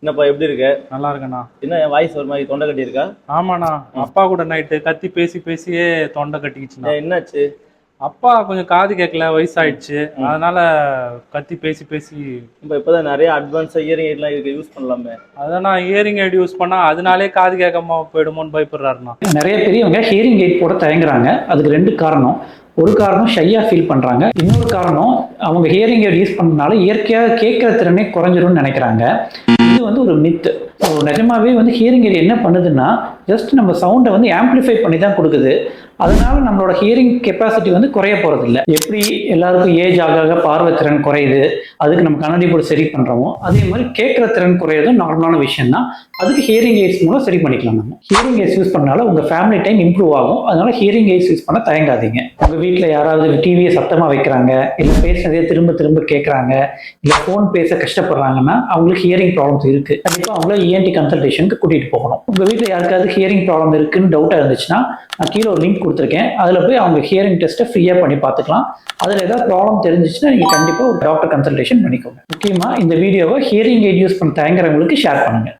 என்னப்பா எப்படி இருக்க? நல்லா இருக்கேண்ணா. என்ன என் வாய்ஸ் ஒரு மாதிரி தொண்டை கட்டி இருக்கா? ஆமாண்ணா, அப்பா கூட நைட்டு கத்தி பேசி பேசியே தொண்டை கட்டிக்கிச்சுண்ணா. என்னாச்சு? அப்பா கொஞ்சம் காது கேட்கல, வயசாயிடுச்சு. ம். அதனால கத்தி பேசி பேசி. இப்பதான் நிறைய அட்வான்ஸா இயரிங் எல்லாம் இருக்கு, யூஸ் பண்ணலாமே. அதான் ஹியரிங் எய்ட் யூஸ் பண்ணா அதனாலே காது கேட்காம போயிடுமோன்னு பயப்படுறாருண்ணா. நிறைய பெரியவங்க ஹியரிங் எய்ட் போட தயங்குறாங்க. அதுக்கு ரெண்டு காரணம். ஒரு காரணம் ஷையா ஃபீல் பண்றாங்க, இன்னொரு காரணம் அவங்க ஹியரிங் எய்ட் யூஸ் பண்ணனால இயற்கையாக கேட்கிற திறனே குறைஞ்சிரும்னு நினைக்கிறாங்க. இது வந்து ஒரு மித்து. நிஜமாவே வந்து ஹியரிங் எய்ட் என்ன பண்ணுதுன்னா, ஜஸ்ட் நம்ம சவுண்டை வந்து ஆம்பிளிஃபை பண்ணி தான் கொடுக்குது. அதனால நம்மளோட ஹியரிங் கெப்பாசிட்டி வந்து குறைய போறது இல்லை. எப்படி எல்லாருக்கும் ஏஜ் ஆக பார்வை திறன் குறையுது, அதுக்கு நம்ம கண்ணாடி போட்டு சரி பண்றோமோ, அதே மாதிரி கேட்கிற திறன் குறையதும் நார்மலான விஷயம் தான். அதுக்கு ஹியரிங் எய்ட்ஸ் மூலம் சரி பண்ணிக்கலாம். நம்ம ஹியரிங் எய்ட்ஸ் யூஸ் பண்ணால உங்க ஃபேமிலி டைம் இம்ப்ரூவ் ஆகும். அதனால ஹியரிங் எய்ட்ஸ் யூஸ் பண்ண தயங்காதீங்க. உங்க வீட்டில் யாராவது டிவியை சத்தமா வைக்கிறாங்க, இல்லை பேசுனதே திரும்ப திரும்ப கேட்கறாங்க, இல்லை ஃபோன் பேச கஷ்டப்படுறாங்கன்னா அவங்களுக்கு ஹியரிங் ப்ராப்ளம்ஸ் இருக்கு. கண்டிப்பாக அவங்கள இஎன்டி கன்சல்டேஷனுக்கு கூட்டிட்டு போகணும். உங்க வீட்டில் யாருக்காவது ஹியரிங் ப்ராப்ளம் இருக்குன்னு டவுட்டா இருந்துச்சுன்னா, நான் கீழே ஒரு லிங்க் கொடுத்துருக்கேன். அதில் போய் அவங்க ஹியரிங் டெஸ்ட்டை ஃப்ரீயாக பண்ணி பார்த்துக்கலாம். அதில் ஏதாவது ப்ராப்ளம் தெரிஞ்சிச்சுன்னா நீங்கள் கண்டிப்பாக ஒரு டாக்டர் கன்சல்டேஷன் பண்ணிக்கோங்க. முக்கியமாக இந்த வீடியோவை ஹியரிங் எய்ட் யூஸ் பண்ண தயங்குறவங்களுக்கு ஷேர் பண்ணுங்க.